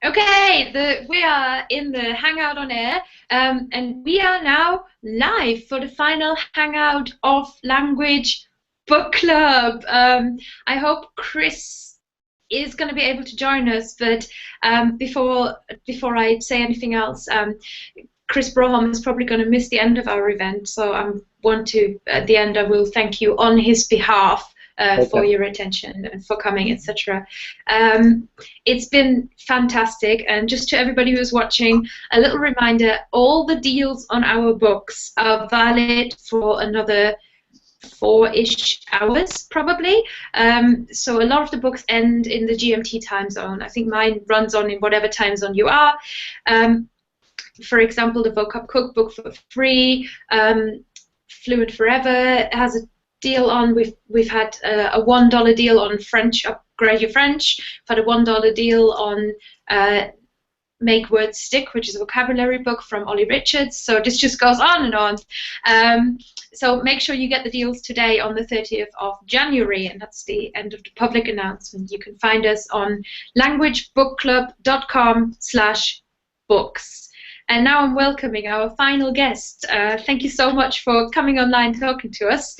Okay, we are in the Hangout on Air, and we are now live for the final Hangout of Language Book Club. I hope Chris is going to be able to join us, but before I say anything else, Chris Broham is probably going to miss the end of our event, so at the end I will thank you on his behalf. For Okay. your attention and for coming, etc. It's been fantastic, and just to everybody who's watching, a little reminder: all the deals on our books are valid for another 4-ish hours, probably. So a lot of the books end in the GMT time zone. I think mine runs on in whatever time zone you are. For example, the Vocab Cookbook for free. Fluent Forever has a deal on. We've had a $1 deal on French, Upgrade Your French. We've had a $1 deal on Make Words Stick, which is a vocabulary book from Ollie Richards. So this just goes on and on. So make sure you get the deals today on the 30th of January, and that's the end of the public announcement. You can find us on languagebookclub.com/books. And now I'm welcoming our final guest. Thank you so much for coming online talking to us.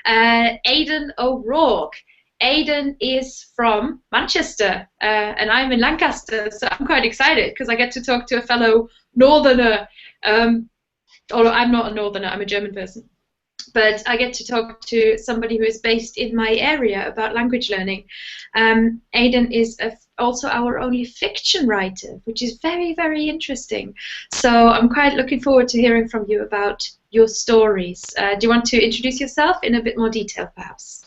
Aidan O'Rourke. Aidan is from Manchester, and I'm in Lancaster, so I'm quite excited because I get to talk to a fellow Northerner. Although I'm not a Northerner, I'm a German person. But I get to talk to somebody who is based in my area about language learning. Aidan is also our only fiction writer, which is very, very interesting. So I'm quite looking forward to hearing from you about your stories. Do you want to introduce yourself in a bit more detail, perhaps?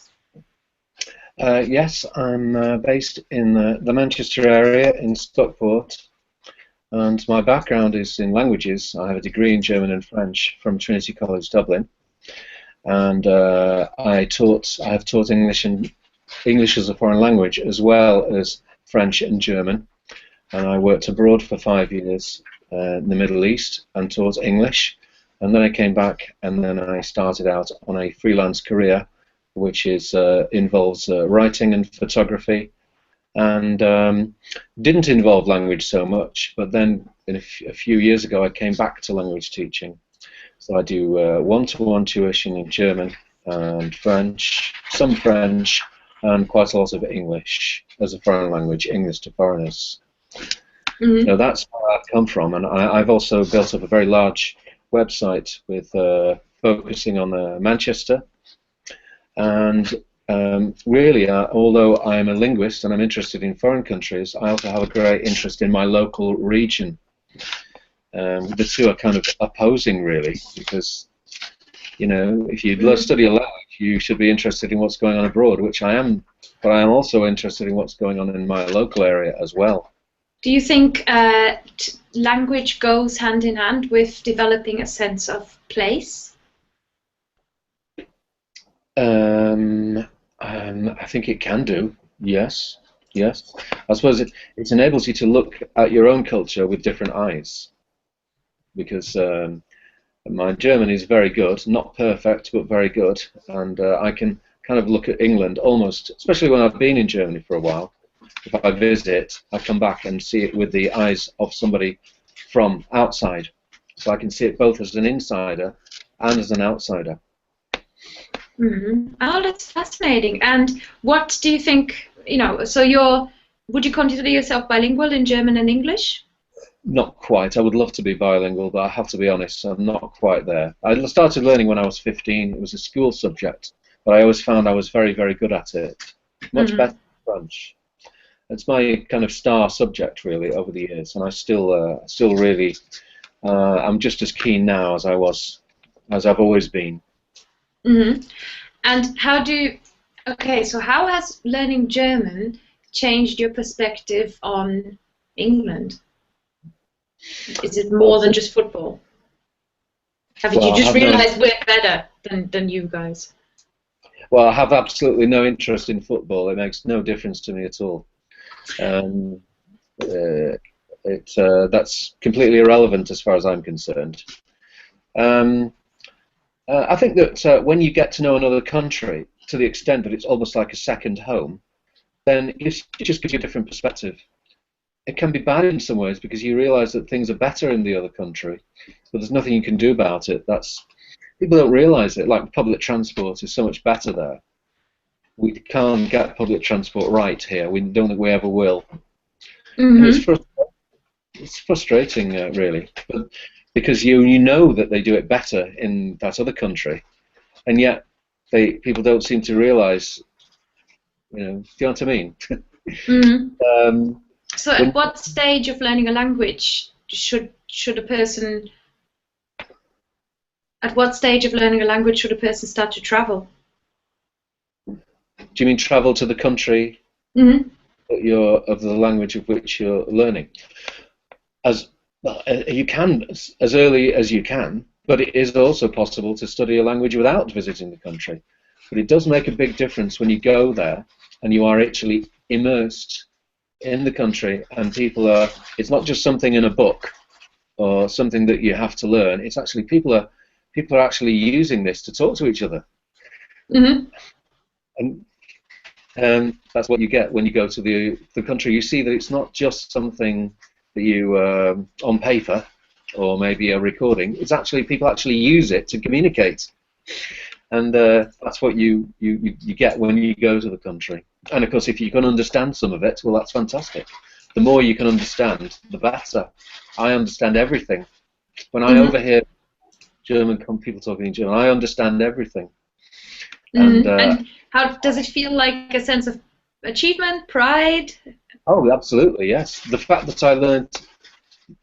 Yes, I'm based in the Manchester area in Stockport, and my background is in languages. I have a degree in German and French from Trinity College Dublin, and I have taught English as a foreign language as well as French and German, and I worked abroad for 5 years in the Middle East and taught English, and then I came back and then I started out on a freelance career which involves writing and photography, and didn't involve language so much, but then a few years ago I came back to language teaching. So I do one-to-one tuition in German and French, some French, and quite a lot of English as a foreign language, English to foreigners. Mm-hmm. So that's where I've come from, and I've also built up a very large website with focusing on Manchester. And really, although I'm a linguist and I'm interested in foreign countries, I also have a great interest in my local region. The two are kind of opposing, really, because, you know, if you study a language, you should be interested in what's going on abroad, which I am, but I am also interested in what's going on in my local area as well. Do you think language goes hand in hand with developing a sense of place? I think it can do, yes. I suppose it enables you to look at your own culture with different eyes, because my German is very good, not perfect, but very good, and I can kind of look at England almost, especially when I've been in Germany for a while. If I visit, I come back and see it with the eyes of somebody from outside, so I can see it both as an insider and as an outsider. Mm-hmm. Oh, that's fascinating. And what do you think, you know, so would you consider yourself bilingual in German and English? Not quite. I would love to be bilingual, but I have to be honest, I'm not quite there. I started learning when I was 15. It was a school subject, but I always found I was very, very good at it. Much better than French. It's my kind of star subject, really, over the years, and I still really, I'm just as keen now as I've always been. Mm-hmm. And so how has learning German changed your perspective on England? Is it more than just football? Did you just realize we're better than you guys? Well, I have absolutely no interest in football. It makes no difference to me at all. That's completely irrelevant as far as I'm concerned. I think that when you get to know another country to the extent that it's almost like a second home, then it just gives you a different perspective. it can be bad in some ways because you realise that things are better in the other country, but there's nothing you can do about it. That's people don't realise it. Like public transport is so much better there. We can't get public transport right here. We don't think we ever will. And it's frustrating, really, but because you know that they do it better in that other country, and yet people don't seem to realise. You know, do you know what I mean? So, at what stage of learning a language should a person? At what stage of learning a language should a person start to travel? Do you mean travel to the country that of the language of which you're learning? You can as early as you can, but it is also possible to study a language without visiting the country. But it does make a big difference when you go there and you are actually immersed in the country, and it's not just something in a book or something that you have to learn. It's actually people are actually using this to talk to each other. And that's what you get when you go to the country. You see that it's not just something that you on paper or maybe a recording. It's actually people actually use it to communicate, and that's what you get when you go to the country. And of course, if you can understand some of it, well, that's fantastic. The more you can understand, the better. I understand everything. When I overhear German people talking in German, I understand everything. And how does it feel? Like a sense of achievement, pride? Oh, absolutely, yes. The fact that I learned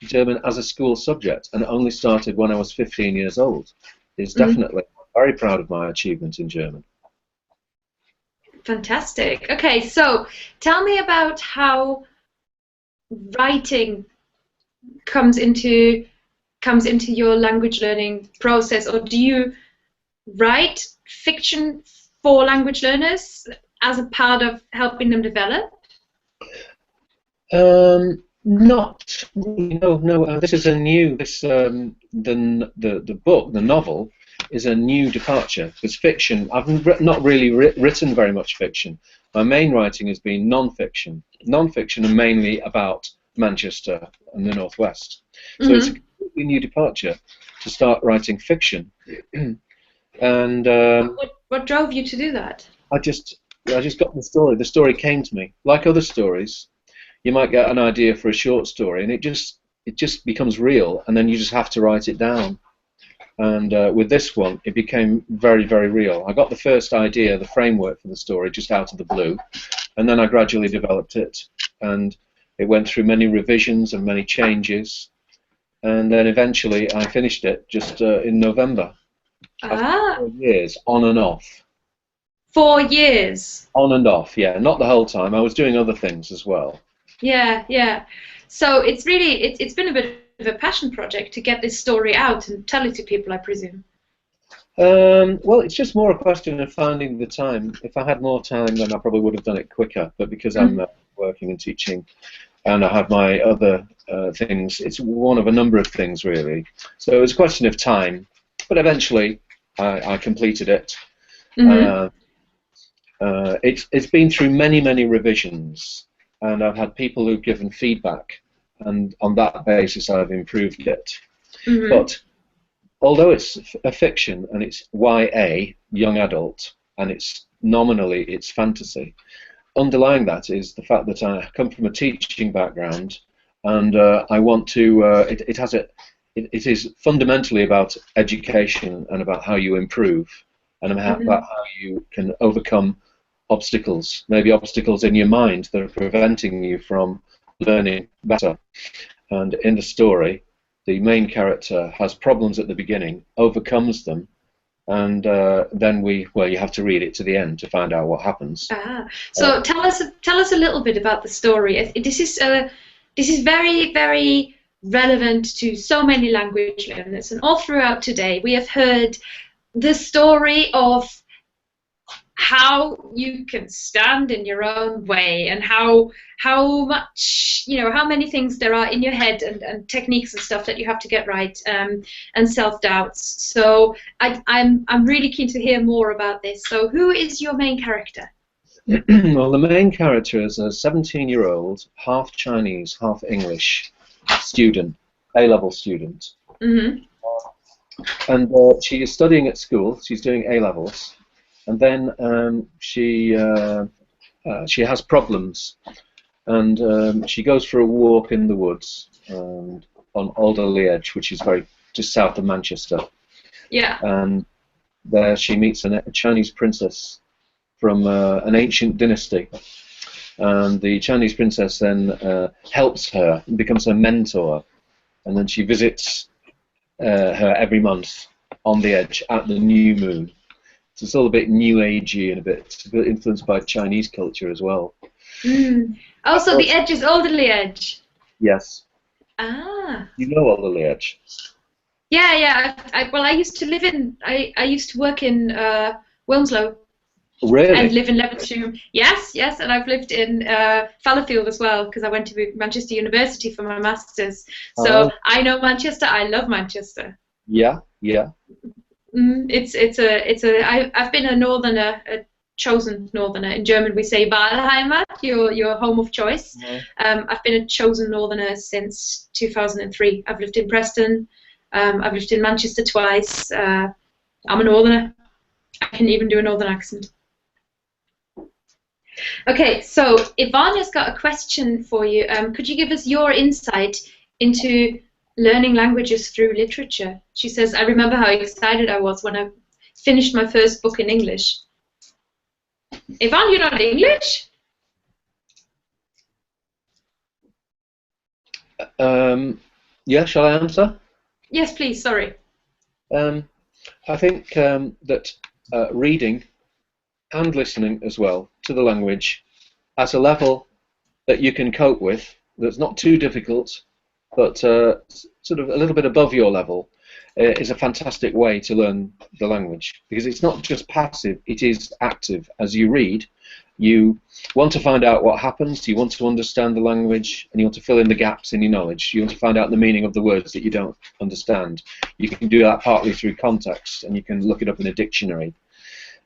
German as a school subject and only started when I was 15 years old is definitely very proud of my achievement in German. Fantastic. Okay, so tell me about how writing comes into your language learning process, or do you write fiction for language learners as a part of helping them develop? Not really, no. This is a new. The book, the novel, is a new departure. Because fiction, I've not really written very much fiction. My main writing has been non-fiction, and mainly about Manchester and the Northwest. So it's a completely new departure to start writing fiction. And what drove you to do that? I just got the story. The story came to me. Like other stories, you might get an idea for a short story, and it just becomes real, and then you just have to write it down. And with this one, it became very, very real. I got the first idea, the framework for the story, just out of the blue, and then I gradually developed it, and it went through many revisions and many changes, and then eventually I finished it just in November. After 4 years, on and off. 4 years? On and off, yeah. Not the whole time. I was doing other things as well. Yeah. So it's really, it's been a bit of a passion project to get this story out and tell it to people, I presume. Well, it's just more a question of finding the time. If I had more time, then I probably would have done it quicker. But because I'm working and teaching, and I have my other things, it's one of a number of things, really. So it's a question of time. But eventually, I completed it. It's been through many, many revisions, and I've had people who've given feedback, and on that basis I've improved it. But although it's a fiction and it's YA, young adult, and it's nominally it's fantasy, underlying that is the fact that I come from a teaching background, and I want to. It is fundamentally about education and about how you improve, and about how you can overcome obstacles, maybe obstacles in your mind that are preventing you from learning better. And in the story, the main character has problems at the beginning, overcomes them, and then you have to read it to the end to find out what happens. So tell us a little bit about the story. This is very, very relevant to so many language learners, and all throughout today we have heard the story of how you can stand in your own way, and how much, how many things there are in your head, and techniques and stuff that you have to get right, and self-doubts. So I'm really keen to hear more about this. So who is your main character? Well, the main character is a 17-year-old, half Chinese, half English student, A-level student. Mm-hmm. And she is studying at school. She's doing A-levels. And then she has problems. And she goes for a walk in the woods on Alderley Edge, which is just south of Manchester. Yeah. And there she meets a Chinese princess from an ancient dynasty, and the Chinese princess then helps her and becomes her mentor, and then she visits her every month on the edge at the new moon. So it's all a bit new agey and a bit influenced by Chinese culture as well. Mm. Oh, so the edge is Alderley Edge. Yes. Ah. You know Alderley Edge. Yeah, yeah. Well, I used to live in. I used to work in Wilmslow. Really? And live in Levenshulme. Yes, yes, and I've lived in Fallowfield as well because I went to Manchester University for my masters. So I know Manchester. I love Manchester. Yeah, yeah. I've been a northerner, a chosen northerner. In German we say Wahlheimat, your home of choice. Mm-hmm. I've been a chosen northerner since 2003. I've lived in Preston. I've lived in Manchester twice. I'm a northerner. I can even do a northern accent. Okay, so Ivana's got a question for you. Could you give us your insight into learning languages through literature? She says, I remember how excited I was when I finished my first book in English. Ivan, you're not English? Yeah, shall I answer? Yes, please, sorry. I think that reading and listening as well to the language at a level that you can cope with, that's not too difficult, but sort of a little bit above your level, is a fantastic way to learn the language, because it's not just passive, it is active. As you read, you want to find out what happens, you want to understand the language, and you want to fill in the gaps in your knowledge. You want to find out the meaning of the words that you don't understand. You can do that partly through context, and you can look it up in a dictionary.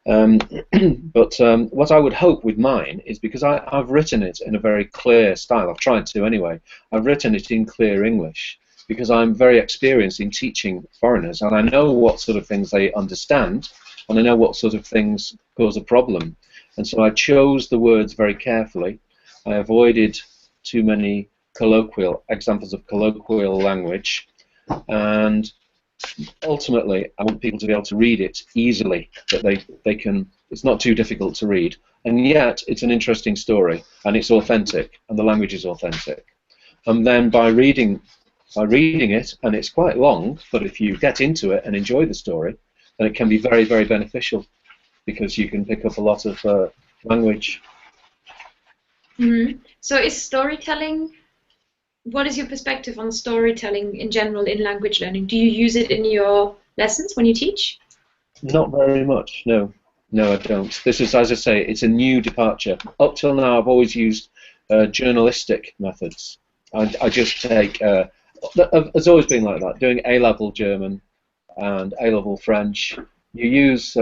But what I would hope with mine is, because I've written it in a very clear style, I've tried to anyway, I've written it in clear English, because I'm very experienced in teaching foreigners, and I know what sort of things they understand, and I know what sort of things cause a problem. And so I chose the words very carefully. I avoided too many examples of colloquial language, and ultimately, I want people to be able to read it easily, that they can. It's not too difficult to read, and yet it's an interesting story, and it's authentic, and the language is authentic. And then by reading it, and it's quite long, but if you get into it and enjoy the story, then it can be very, very beneficial, because you can pick up a lot of language. Mm-hmm. So is storytelling? What is your perspective on storytelling in general in language learning? Do you use it in your lessons when you teach? Not very much, no. No, I don't. This is, as I say, it's a new departure. Up till now, I've always used journalistic methods. I just take, it's always been like that, doing A-level German and A-level French. You use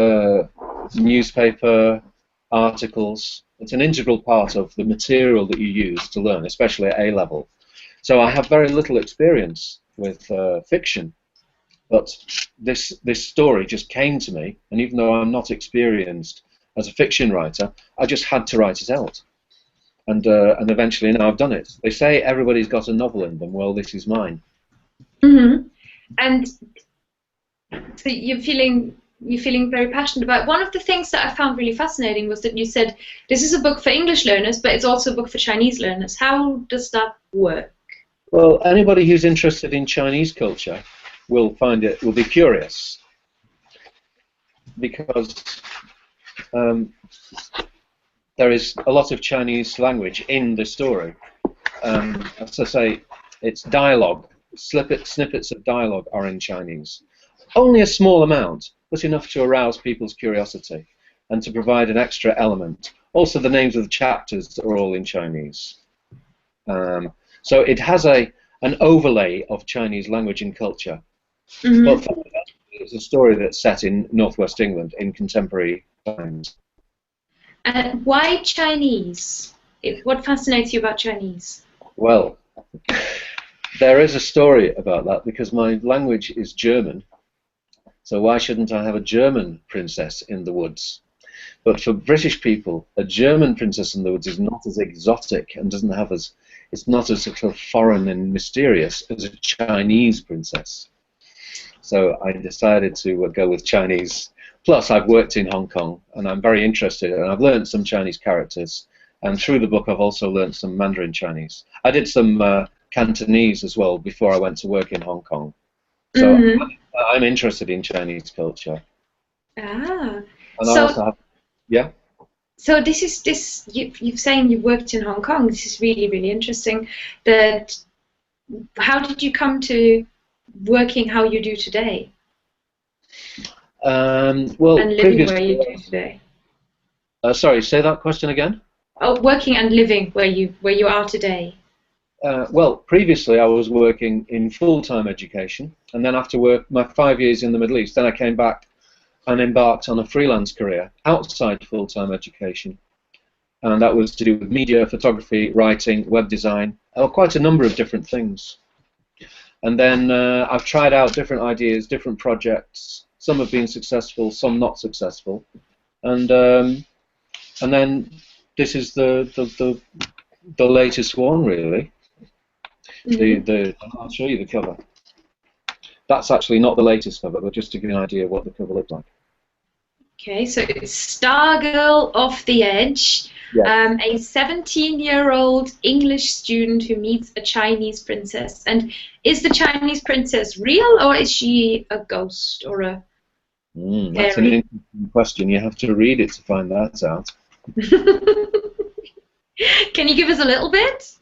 newspaper, articles. It's an integral part of the material that you use to learn, especially at A-level. So I have very little experience with fiction, but this story just came to me, and even though I'm not experienced as a fiction writer, I just had to write it out, and eventually now I've done it. They say everybody's got a novel in them. Well, this is mine. Mm-hmm. And so you're feeling very passionate about it. One of the things that I found really fascinating was that you said this is a book for English learners, but it's also a book for Chinese learners. How does that work? Well, anybody who's interested in Chinese culture will be curious, because there is a lot of Chinese language in the story. As I say, it's dialogue. Snippets of dialogue are in Chinese. Only a small amount, but enough to arouse people's curiosity and to provide an extra element. Also, the names of the chapters are all in Chinese. So it has an overlay of Chinese language and culture. Mm-hmm. But it's a story that's set in northwest England in contemporary times. And why Chinese? What fascinates you about Chinese? Well, there is a story about that because my language is German. So why shouldn't I have a German princess in the woods? But for British people, a German princess in the woods is not as exotic and doesn't have as, it's not as sort of foreign and mysterious as a Chinese princess. So I decided to go with Chinese. Plus, I've worked in Hong Kong, and I'm very interested, and I've learned some Chinese characters. And through the book, I've also learned some Mandarin Chinese. I did some Cantonese as well before I went to work in Hong Kong. So I'm interested in Chinese culture. Ah, And I so also have, yeah. so you're saying you worked in Hong Kong. This is really, really interesting. That how did you come to working how you do today Well, and living where you do today? Sorry, say that question again. Oh, working and living where you are today. Well, previously I was working in full-time education, and then after my 5 years in the Middle East, then I came back and embarked on a freelance career outside full-time education, and that was to do with media, photography, writing, web design, quite a number of different things. And then I've tried out different ideas, different projects. Some have been successful, some not successful, and then this is the latest one, really. I'll show you the cover. That's actually not the latest cover, but just to give you an idea of what the cover looked like. Okay, so it's Stargirl Off the Edge, Yeah. a 17-year-old English student who meets a Chinese princess. And is the Chinese princess real, or is she a ghost or a That's an interesting question. You have to read it to find that out. Can you give us a little bit?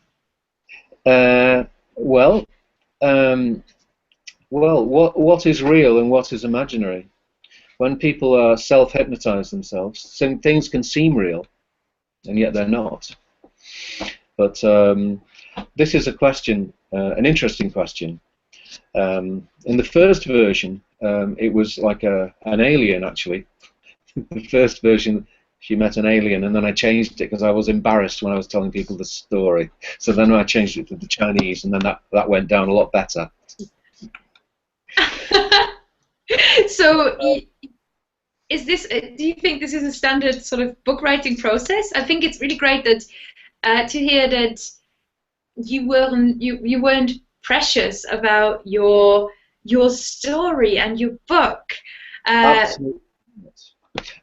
Well, what is real and what is imaginary? When people self-hypnotize themselves, some things can seem real, and yet they're not. But this is a question, an interesting question. In the first version, it was like an alien, actually. The first version, she met an alien, and then I changed it because I was embarrassed when I was telling people the story. So then I changed it to the Chinese, and then that went down a lot better. So, is this? Do you think this is a standard sort of book writing process? I think it's really great that to hear that you weren't precious about your story and your book. Absolutely.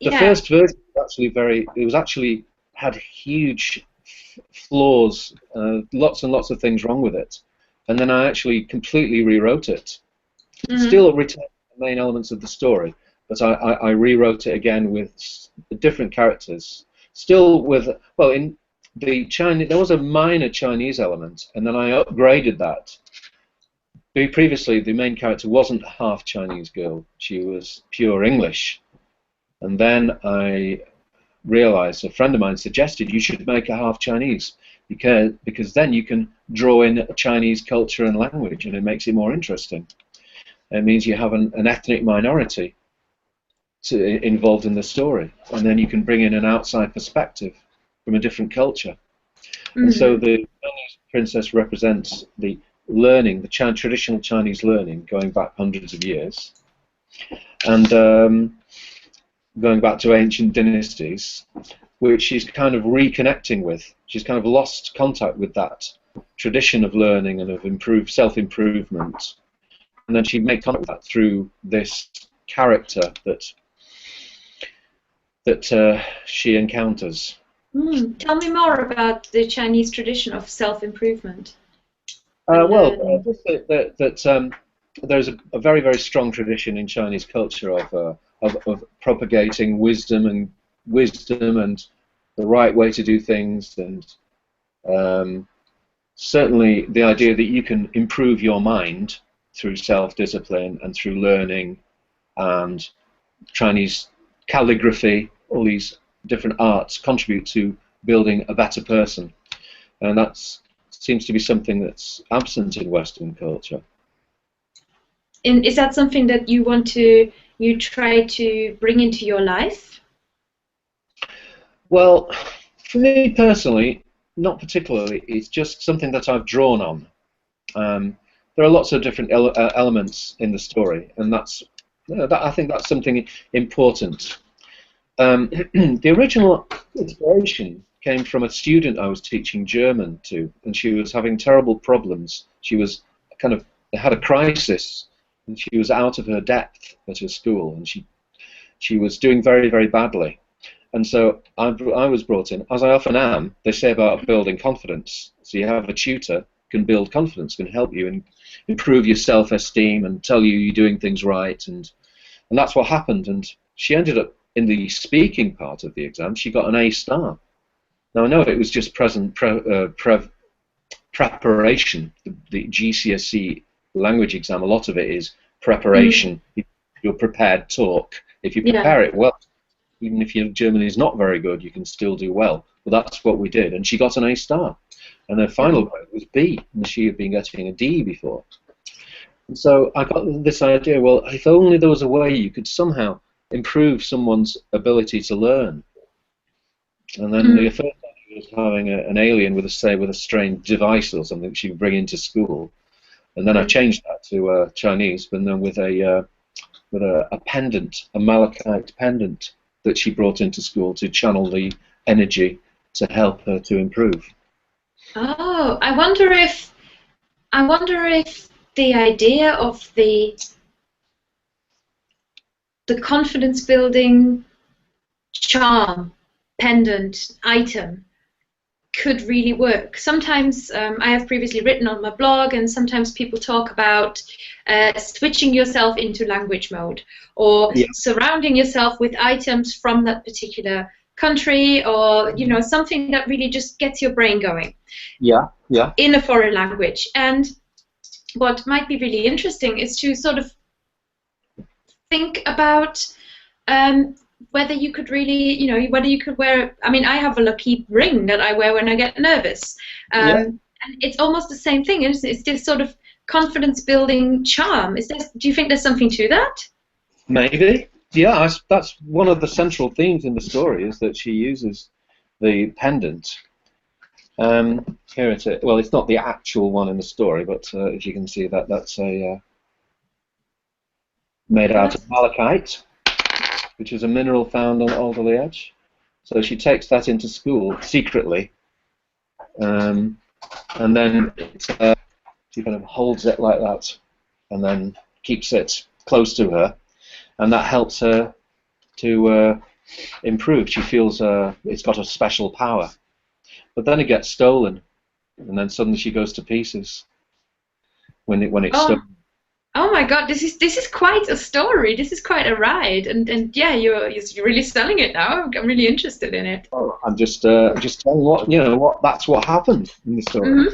The first version was actually had huge flaws, lots and lots of things wrong with it, and then I actually completely rewrote it. Still retained the main elements of the story, but I rewrote it again with different characters. Still with, well, in the Chinese, there was a minor Chinese element, and then I upgraded that. Previously, the main character wasn't half Chinese girl; she was pure English. And then I realized, a friend of mine suggested you should make her half Chinese because then you can draw in Chinese culture and language, and it makes it more interesting. It means you have an ethnic minority involved in the story, and then you can bring in an outside perspective from a different culture. And so the Chinese princess represents the learning, the traditional Chinese learning, going back hundreds of years, and going back to ancient dynasties, which she's kind of reconnecting with. She's kind of lost contact with that tradition of learning and of self-improvement, and then she makes contact with that through this character that she encounters. Tell me more about the Chinese tradition of self-improvement. Just that there's a very, very strong tradition in Chinese culture of propagating wisdom and the right way to do things, and certainly the idea that you can improve your mind through self-discipline and through learning, and Chinese calligraphy, all these different arts contribute to building a better person, and that seems to be something that's absent in Western culture. And is that something that you try to bring into your life? Well, for me personally, not particularly. It's just something that I've drawn on. There are lots of different elements in the story, and I think that's something important. The original inspiration came from a student I was teaching German to, and she was having terrible problems. She was had a crisis, and she was out of her depth at her school, and she was doing very, very badly. And so I was brought in, as I often am. They say about building confidence. So you have a tutor can build confidence, can help you and improve your self-esteem and tell you you're doing things right, and that's what happened. And she ended up in the speaking part of the exam. She got an A star. Now I know it was just preparation. The GCSE language exam, a lot of it is preparation. You're prepared talk. If you prepare it well, even if your German is not very good, you can still do well. Well, that's what we did, and she got an A star. And her final grade was B, and she had been getting a D before. And so I got this idea, well, if only there was a way you could somehow improve someone's ability to learn. And then the first idea was having an alien with a strange device or something she could bring into school. And then I changed that to Chinese, but then with a pendant, a malachite pendant that she brought into school to channel the energy to help her to improve. Oh, I wonder if the idea of the confidence building charm pendant item could really work. Sometimes I have previously written on my blog, and sometimes people talk about switching yourself into language mode, or surrounding yourself with items from that particular country, or something that really just gets your brain going. In a foreign language. And what might be really interesting is to sort of think about whether you could really, whether you could wear. I mean, I have a lucky ring that I wear when I get nervous, and it's almost the same thing. It's this sort of confidence-building charm. Do you think there's something to that? Maybe. Yeah, that's one of the central themes in the story, is that she uses the pendant. Here it is. Well, it's not the actual one in the story, but if you can see that's a made out of malachite, which is a mineral found on Alderley Edge. So she takes that into school secretly, and then she kind of holds it like that, and then keeps it close to her, and that helps her to improve. She feels it's got a special power. But then it gets stolen, and then suddenly she goes to pieces when it's stolen. Oh my God! This is quite a story. This is quite a ride, and yeah, you're really selling it now. I'm really interested in it. Oh, I'm just telling that's what happened in the story.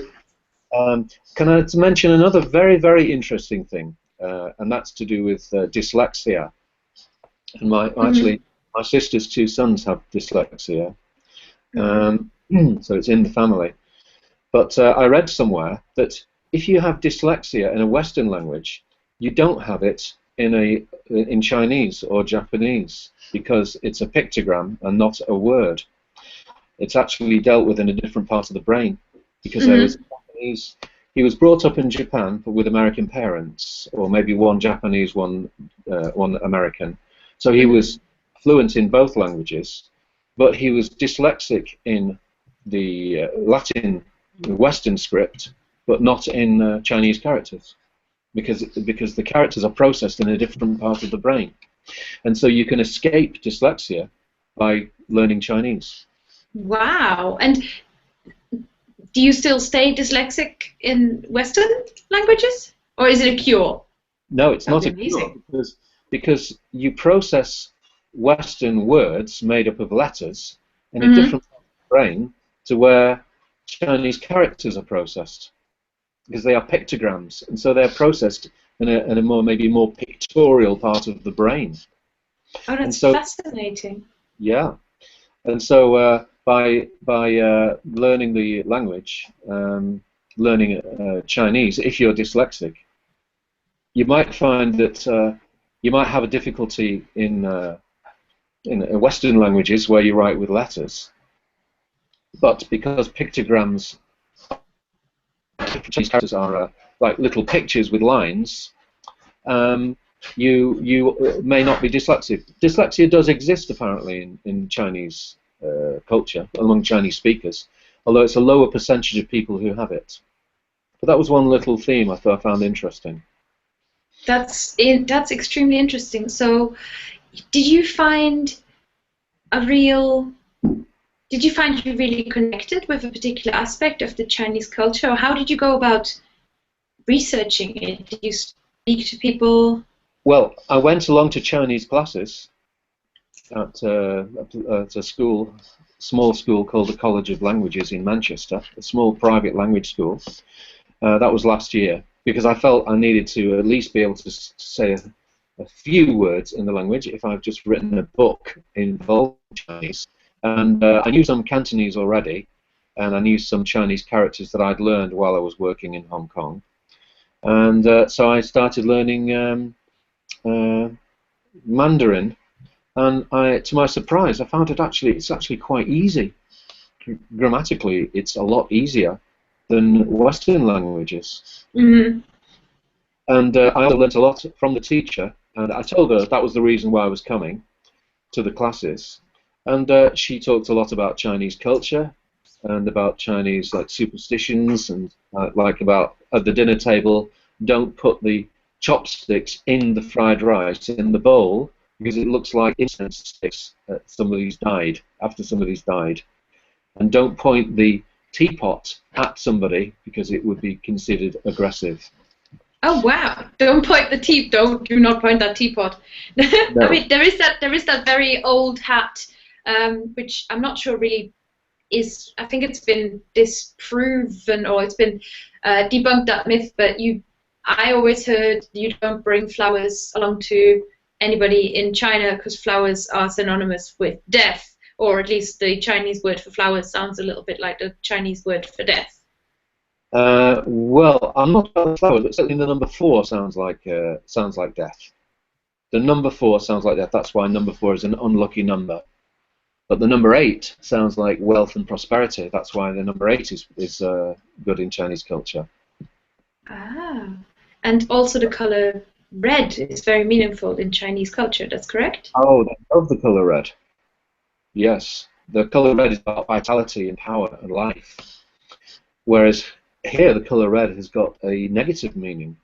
Can I mention another very, very interesting thing, and that's to do with dyslexia. And actually, my sister's two sons have dyslexia. So it's in the family. But I read somewhere that if you have dyslexia in a Western language, you don't have it in Chinese or Japanese, because it's a pictogram and not a word. It's actually dealt with in a different part of the brain, because he was brought up in Japan, but with American parents, or maybe one Japanese, one American. So he was fluent in both languages, but he was dyslexic in the Latin Western script, but not in Chinese characters, because the characters are processed in a different part of the brain. And so you can escape dyslexia by learning Chinese. Wow. And do you still stay dyslexic in Western languages, or is it a cure? No, it's not a cure, because you process Western words made up of letters in a different part of the brain to where Chinese characters are processed, because they are pictograms, and so they're processed in a maybe more pictorial part of the brain. Oh, that's fascinating. Yeah, and so by learning the language, learning Chinese, if you're dyslexic, you might find that you might have a difficulty in in Western languages where you write with letters. But because pictograms, Chinese characters are like little pictures with lines, you may not be dyslexic. Dyslexia does exist apparently in Chinese culture among Chinese speakers, although it's a lower percentage of people who have it. But that was one little theme I found interesting. That's extremely interesting. So, did you find you really connected with a particular aspect of the Chinese culture, or how did you go about researching it? Did you speak to people? Well, I went along to Chinese classes at a school, small school called the College of Languages in Manchester, a small private language school. That was last year, because I felt I needed to at least be able to say a few words in the language if I've just written a book involving Chinese. And I knew some Cantonese already, and I knew some Chinese characters that I'd learned while I was working in Hong Kong. And so I started learning Mandarin, and to my surprise, I found it's actually quite easy. Grammatically, it's a lot easier than Western languages. Mm-hmm. And I also learnt a lot from the teacher, and I told her that was the reason why I was coming to the classes. And she talked a lot about Chinese culture and about Chinese superstitions, and like about at the dinner table, don't put the chopsticks in the fried rice in the bowl because it looks like incense sticks after somebody's died. And don't point the teapot at somebody because it would be considered aggressive. Oh wow! Don't point the teapot. Do not point that teapot. No. I mean, there is that very old hat, which I'm not sure really is. I think it's been disproven or it's been debunked, that myth. But I always heard you don't bring flowers along to anybody in China because flowers are synonymous with death, or at least the Chinese word for flowers sounds a little bit like the Chinese word for death. Well, I'm not about the flowers, but certainly the number 4 sounds like death. The number 4 sounds like death. That's why number 4 is an unlucky number. But the number 8 sounds like wealth and prosperity. That's why the number 8 is good in Chinese culture. Ah, and also the color red is very meaningful in Chinese culture. That's correct? Oh, I love the color red. Yes, the color red is about vitality and power and life. Whereas here, the color red has got a negative meaning.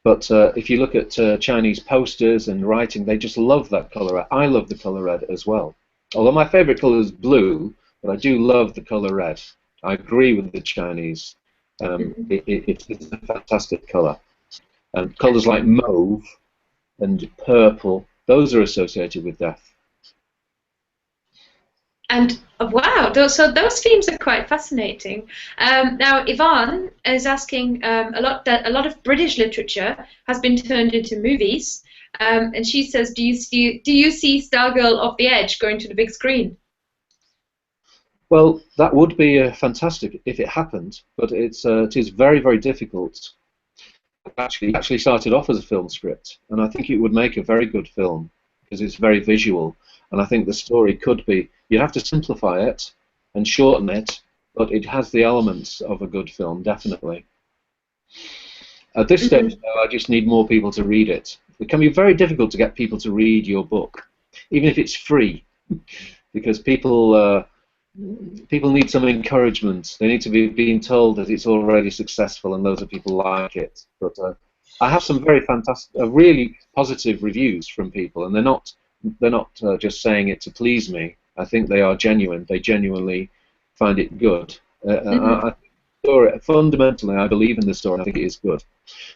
But if you look at Chinese posters and writing, they just love that color red. I love the color red as well. Although my favorite color is blue, but I do love the color red. I agree with the Chinese. It's a fantastic color. And colors like mauve and purple, those are associated with death. And wow, so those themes are quite fascinating. Now, Yvonne is asking a lot of British literature has been turned into movies, and she says, do you see Stargirl Off the Edge going to the big screen? Well, that would be fantastic if it happened, but it is very, very difficult. It actually started off as a film script, and I think it would make a very good film because it's very visual, and I think the story could be. You'd have to simplify it and shorten it, but it has the elements of a good film, definitely. At this stage, though, I just need more people to read it. It can be very difficult to get people to read your book, even if it's free, because people need some encouragement. They need to be being told that it's already successful and loads of people like it. But I have some very fantastic, really positive reviews from people, and they're not just saying it to please me. I think they are genuine. They genuinely find it good. Fundamentally, I believe in the story. And I think it is good,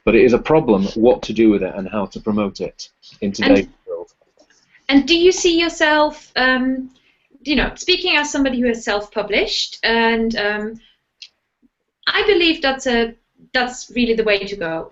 but it is a problem what to do with it and how to promote it in today's world. And do you see yourself, speaking as somebody who has self-published, and I believe that's really the way to go.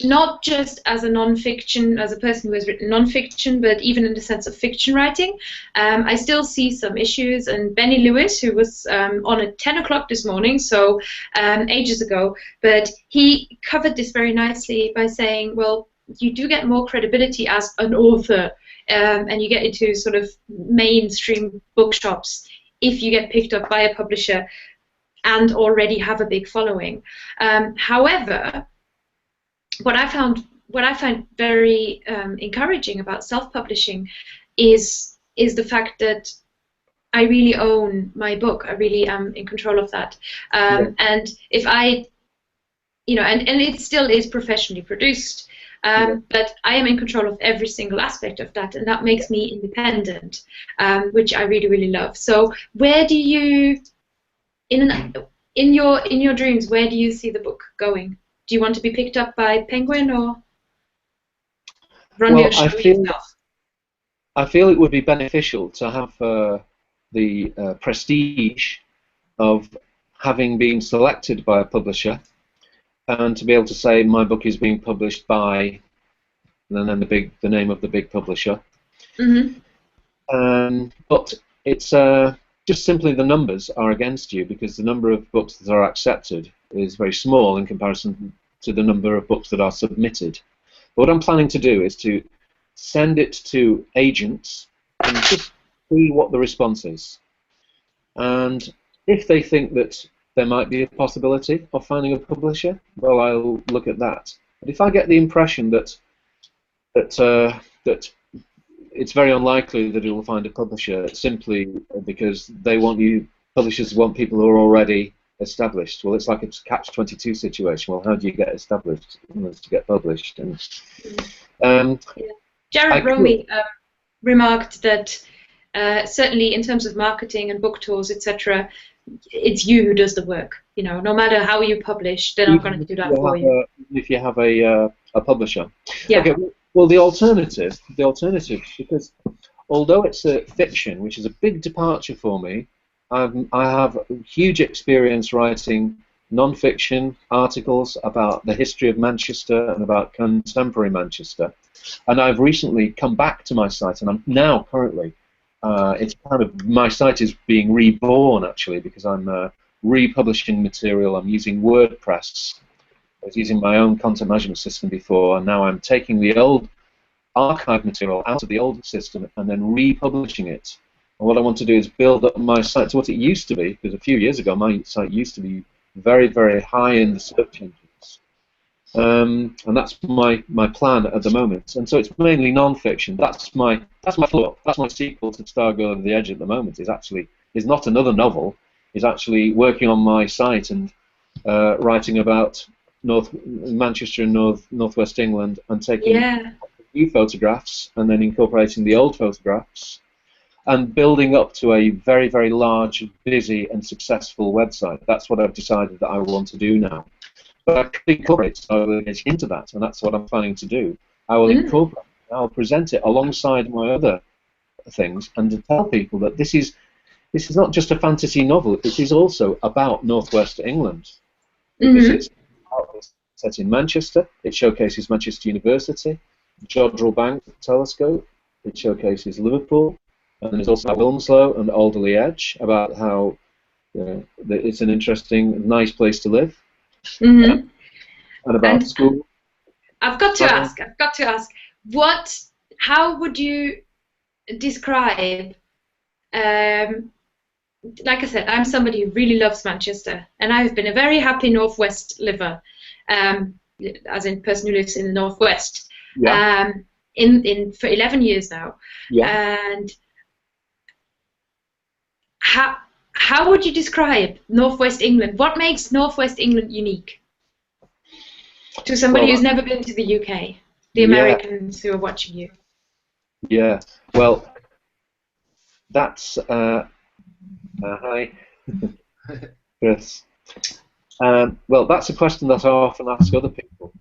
Not just as a non-fiction, as a person who has written non-fiction, but even in the sense of fiction writing. I still see some issues, and Benny Lewis, who was on at 10 o'clock this morning, so ages ago, but he covered this very nicely by saying, well, you do get more credibility as an author and you get into sort of mainstream bookshops if you get picked up by a publisher and already have a big following. However, what I find very encouraging about self-publishing is the fact that I really own my book. I really am in control of that. And if I, and it still is professionally produced, but I am in control of every single aspect of that, and that makes me independent, which I really, really love. So where do you, in your dreams, where do you see the book going? Do you want to be picked up by Penguin or run your show yourself? I feel it would be beneficial to have the prestige of having been selected by a publisher, and to be able to say my book is being published by, and then the name of the big publisher. But it's just simply the numbers are against you, because the number of books that are accepted is very small in comparison to the number of books that are submitted. But what I'm planning to do is to send it to agents and just see what the response is. And if they think that there might be a possibility of finding a publisher, well, I'll look at that. But if I get the impression that it's very unlikely that it will find a publisher simply because publishers want people who are already established. Well, it's like a catch-22 situation. Well, how do you get established unless to get published? And Jared Romey remarked that certainly in terms of marketing and book tours, etc., it's you who does the work. No matter how you publish, they're not going to do that for you. If you have a publisher. Yeah. Okay, well, the alternative, because although it's a fiction, which is a big departure for me, I have huge experience writing non-fiction articles about the history of Manchester and about contemporary Manchester, and I've recently come back to my site, and I'm now currently, it's kind of, my site is being reborn actually, because I'm republishing material. I'm using WordPress. I was using my own content management system before, and now I'm taking the old archive material out of the old system and then republishing it. And what I want to do is build up my site to what it used to be, because a few years ago my site used to be very, very high in the search engines. And that's my plan at the moment. And so it's mainly non-fiction. That's my follow-up. That's my sequel to Stargirl Over the Edge at the moment. Is not another novel. Is actually working on my site and writing about Manchester and northwest England, and taking new photographs and then incorporating the old photographs and building up to a very, very large, busy and successful website. That's what I've decided that I want to do now. But I could incorporate Selfpublishing into that, and that's what I'm planning to do. I will incorporate, I'll present it alongside my other things, and to tell people that this is not just a fantasy novel, it is also about northwest England. Because it's set in Manchester, it showcases Manchester University, Jodrell Bank Telescope, it showcases Liverpool, and there's also Wilmslow and Alderley Edge, about how it's an interesting, nice place to live, and about school. I've got to ask, how would you describe, like I said, I'm somebody who really loves Manchester, and I've been a very happy Northwest liver, as in person who lives in the Northwest, for 11 years now. And how would you describe Northwest England? What makes Northwest England unique to somebody who's never been to the UK, the Americans who are watching you? Yeah, well, that's hi, Chris. Well, that's a question that I often ask other people,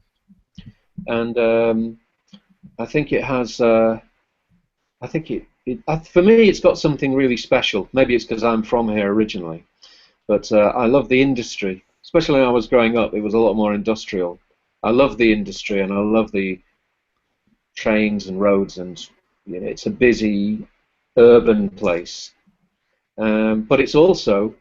and I think it has. For me, it's got something really special. Maybe it's because I'm from here originally, but I love the industry. Especially when I was growing up, it was a lot more industrial. I love the industry, and I love the trains and roads, and it's a busy urban place. But it's also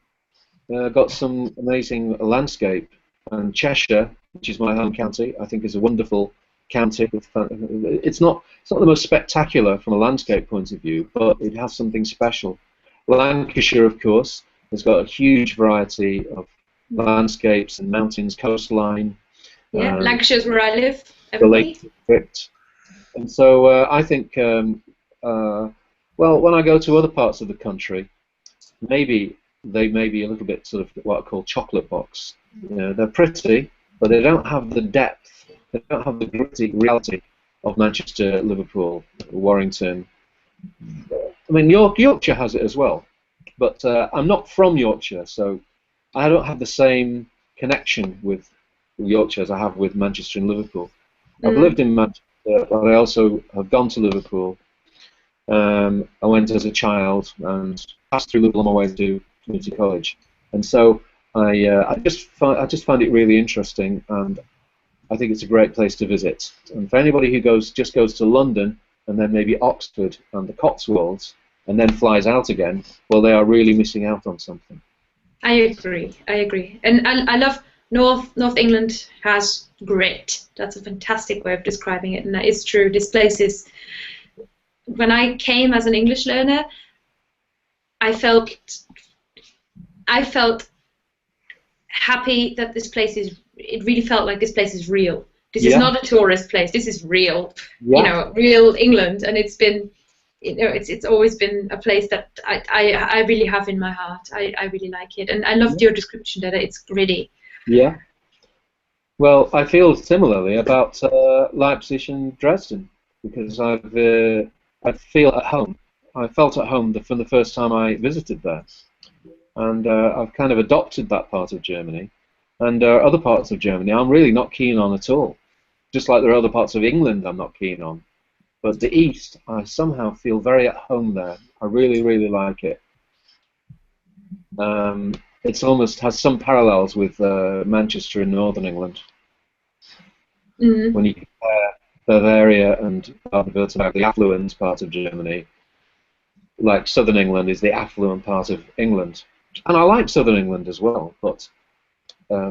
got some amazing landscape. And Cheshire, which is my home county, I think is a wonderful county. It's not the most spectacular from a landscape point of view, but it has something special. Lancashire, of course, has got a huge variety of landscapes and mountains, coastline. Yeah, Lancashire's where I live. The Lake District. And so I think, well, when I go to other parts of the country, maybe they may be a little bit sort of what I call chocolate box. You know, they're pretty, but they don't have the depth, they don't have the gritty reality of Manchester, Liverpool, Warrington. I mean, Yorkshire has it as well, but I'm not from Yorkshire, so I don't have the same connection with Yorkshire as I have with Manchester and Liverpool. I've lived in Manchester, but I also have gone to Liverpool. I went as a child and passed through Liverpool on my way to community college, and so I just find it really interesting, and I think it's a great place to visit. And for anybody who just goes to London and then maybe Oxford and the Cotswolds and then flies out again, well, they are really missing out on something. I agree. And I love North England has grit. That's a fantastic way of describing it, and that is true. This place is, when I came as an English learner, I felt happy that this place is, it really felt like this place is real. This is not a tourist place. This is real, you know, real England, and it's been, you know, it's always been a place that I really have in my heart. I really like it, and I loved your description that it's gritty. Yeah. Well, I feel similarly about Leipzig and Dresden, because I feel at home. I felt at home from the first time I visited there, and I've kind of adopted that part of Germany. And other parts of Germany I'm really not keen on at all, just like there are other parts of England I'm not keen on. But the East, I somehow feel very at home there. I really, really like it. It almost has some parallels with Manchester in Northern England. When you compare Bavaria and Baden-Württemberg, the affluent part of Germany, like Southern England is the affluent part of England. And I like Southern England as well, but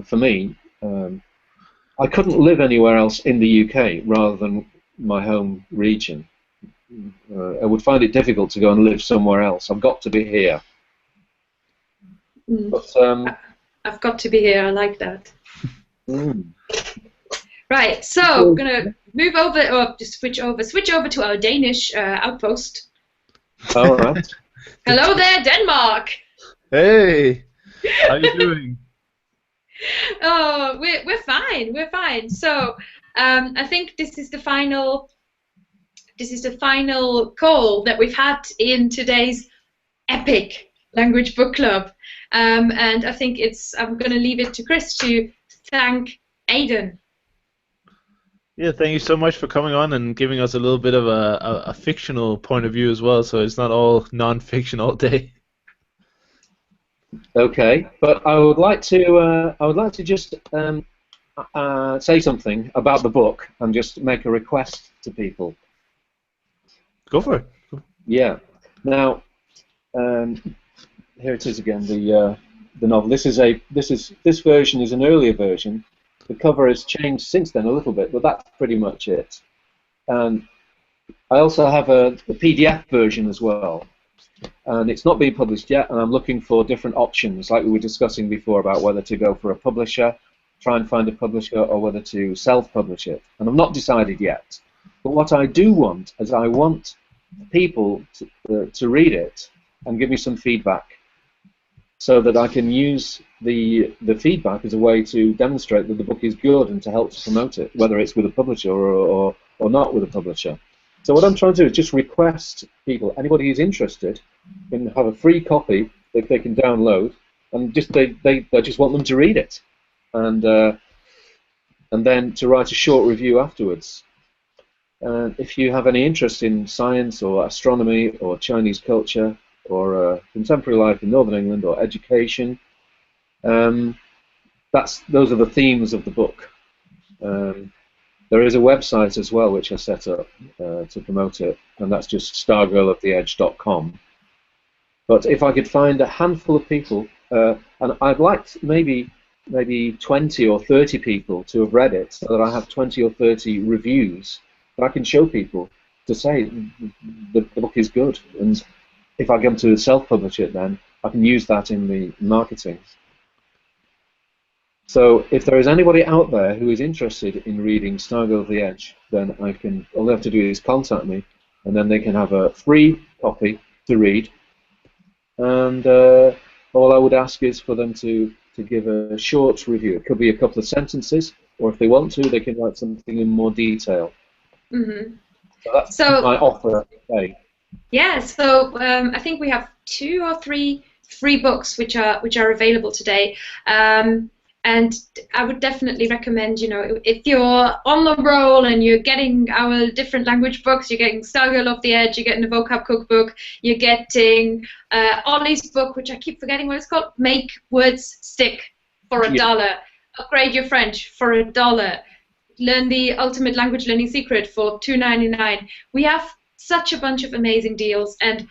for me, I couldn't live anywhere else in the UK rather than my home region. I would find it difficult to go and live somewhere else. I've got to be here. But, I've got to be here. I like that. Right, so we're gonna move over, or just switch over to our Danish outpost. All right. Hello there, Denmark. Hey, how you doing? Oh, we're fine. We're fine. So I think this is the final call that we've had in today's epic language book club, and I think I'm going to leave it to Chris to thank Aidan. Yeah, thank you so much for coming on and giving us a little bit of a fictional point of view as well, so it's not all non-fiction all day. Okay, but I would like to just say something about the book and just make a request to people. Go for it. Yeah. Now, here it is again. The novel. This version is an earlier version. The cover has changed since then a little bit, but that's pretty much it. I also have a PDF version as well. And it's not been published yet, and I'm looking for different options, like we were discussing before about whether to go for a publisher, try and find a publisher, or whether to self-publish it. And I've not decided yet. But what I do want is I want people to read it and give me some feedback, so that I can use the feedback as a way to demonstrate that the book is good and to help to promote it, whether it's with a publisher or not with a publisher. So what I'm trying to do is just request people, anybody who's interested, can have a free copy that they can download, and I just want them to read it, and then to write a short review afterwards. If you have any interest in science or astronomy or Chinese culture or contemporary life in Northern England or education, those are the themes of the book. There is a website as well which I set up to promote it, and that's just stargirloftheedge.com. But if I could find a handful of people, and I'd like maybe maybe 20 or 30 people to have read it, so that I have 20 or 30 reviews that I can show people to say the book is good. And if I come to self-publish it, then I can use that in the marketing. So if there is anybody out there who is interested in reading Stargirl of the Edge, then all they have to do is contact me, and then they can have a free copy to read. And all I would ask is for them to give a short review. It could be a couple of sentences, or if they want to, they can write something in more detail. Mm-hmm. So that's my offer today. Yeah, so I think we have 2 or 3 free books which are available today. And I would definitely recommend, if you're on the roll and you're getting our different language books, you're getting Stargirl of the Edge, you're getting the Vocab Cookbook, you're getting Ollie's book, which I keep forgetting what it's called, Make Words Stick for $1. Upgrade your French for $1. Learn the Ultimate Language Learning Secret for $2.99. We have such a bunch of amazing deals, and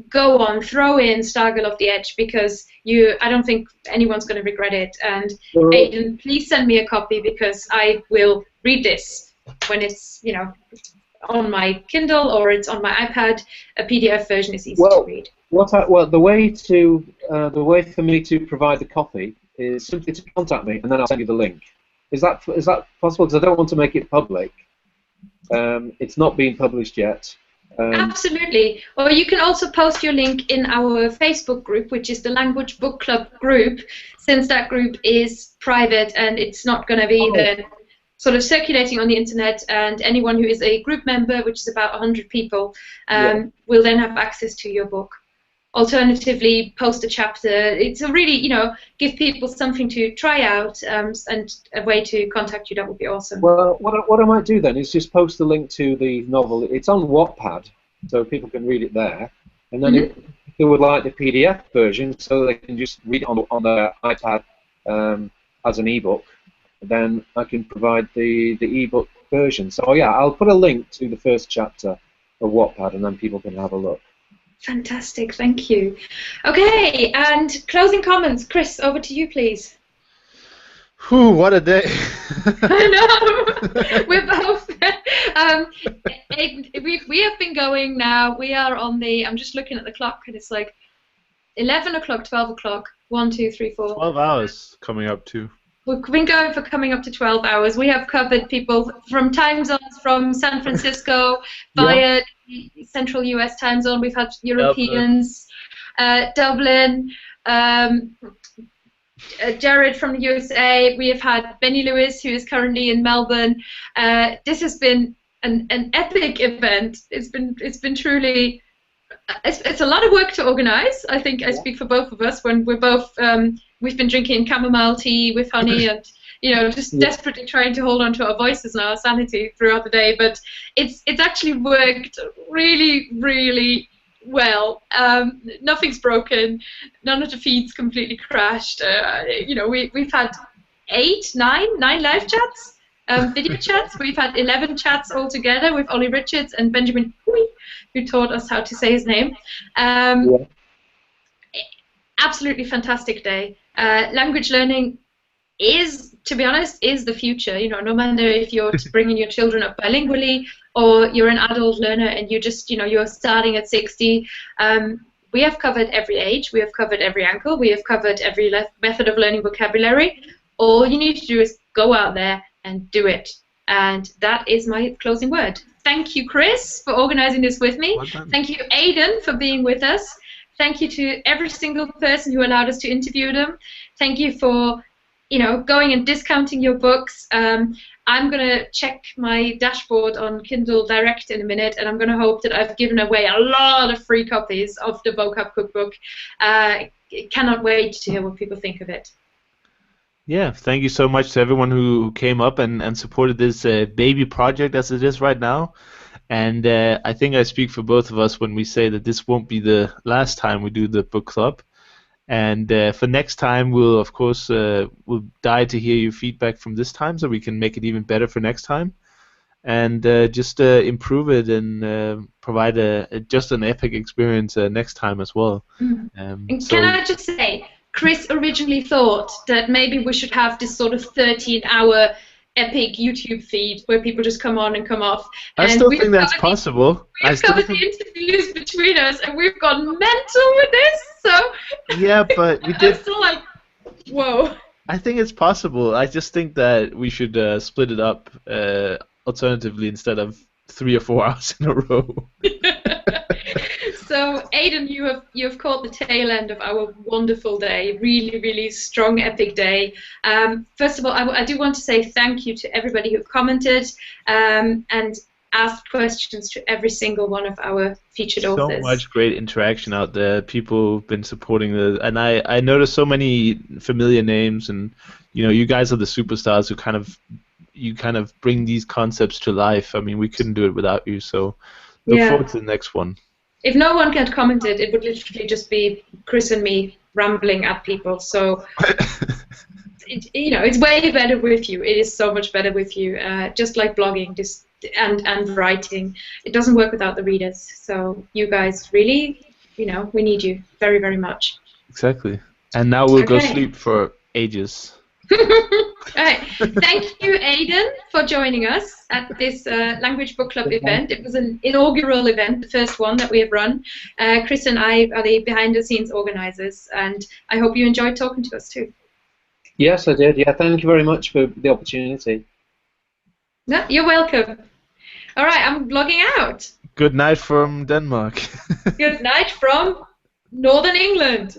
go on, throw in Stargirl of the Edge, because I don't think anyone's going to regret it. And Aidan, please send me a copy, because I will read this when it's on my Kindle or it's on my iPad. A PDF version is easy to read. The way for me to provide the copy is simply to contact me, and then I'll send you the link. Is that possible? Because I don't want to make it public. It's not been published yet. Absolutely. Or you can also post your link in our Facebook group, which is the Language Book Club group, since that group is private and it's not going to be then sort of circulating on the internet, and anyone who is a group member, which is about 100 people, will then have access to your book. Alternatively, post a chapter. It's a really, give people something to try out, and a way to contact you. That would be awesome. Well, what I might do then is just post the link to the novel. It's on Wattpad, so people can read it there. And then if they would like the PDF version, so they can just read it on their iPad as an ebook, then I can provide the ebook version. So yeah, I'll put a link to the first chapter of Wattpad, and then people can have a look. Fantastic, thank you. Okay, and closing comments. Chris, over to you, please. Whew, what a day. I know. We're both. We have been going now. We are on the, I'm just looking at the clock, and it's like 11 o'clock, 12 o'clock, 1, 2, 3, 4. 12 hours coming up too. We've been going for coming up to 12 hours. We have covered people from time zones from San Francisco via Central US time zone. We've had Europeans, Dublin, Jared from the USA. We have had Benny Lewis, who is currently in Melbourne. This has been an epic event. It's been truly. It's a lot of work to organise. I think I speak for both of us when we're both. We've been drinking chamomile tea with honey and just desperately trying to hold on to our voices and our sanity throughout the day. But it's actually worked really, really well. Nothing's broken. None of the feeds completely crashed. We've had 9 live chats, video chats. We've had 11 chats altogether with Ollie Richards and Benjamin Hui, who taught us how to say his name. Absolutely fantastic day. Language learning is, to be honest, is the future. No matter if you're bringing your children up bilingually or you're an adult learner and you just, you're starting at 60. We have covered every age. We have covered every ankle. We have covered every method of learning vocabulary. All you need to do is go out there and do it. And that is my closing word. Thank you, Chris, for organizing this with me. Thank you, Aidan, for being with us. Thank you to every single person who allowed us to interview them. Thank you for, going and discounting your books. I'm going to check my dashboard on Kindle Direct in a minute, and I'm going to hope that I've given away a lot of free copies of the Vocab Cookbook. Cannot wait to hear what people think of it. Yeah, thank you so much to everyone who came up and supported this baby project as it is right now. And I think I speak for both of us when we say that this won't be the last time we do the book club. And for next time, we'll, of course, we'll die to hear your feedback from this time so we can make it even better for next time. And just improve it and provide just an epic experience next time as well. And can I just say, Chris originally thought that maybe we should have this sort of 13-hour epic YouTube feed where people just come on and come off. I still think that's possible. We've covered the interviews between us, and we've gone mental with this. So yeah, but we did. I'm still like, whoa. I think it's possible. I just think that we should split it up alternatively instead of 3 or 4 hours in a row. So, Aidan, you have caught the tail end of our wonderful day. Really, really strong, epic day. First of all, I do want to say thank you to everybody who commented and asked questions to every single one of our featured authors. So much great interaction out there. People have been supporting and I noticed so many familiar names, and you guys are the superstars who kind of bring these concepts to life. I mean, we couldn't do it without you. So look forward to the next one. If no one had commented, it would literally just be Chris and me rambling at people. So, it's way better with you. It is so much better with you. Just like blogging, and writing, it doesn't work without the readers. So, you guys really, we need you very, very much. Exactly. And now we'll go sleep for ages. All right. Thank you, Aidan, for joining us at this Language Book Club event. It was an inaugural event, the first one that we have run. Chris and I are the behind-the-scenes organisers, and I hope you enjoyed talking to us too. Yes, I did. Yeah, thank you very much for the opportunity. No, you're welcome. All right, I'm logging out. Good night from Denmark. Good night from Northern England.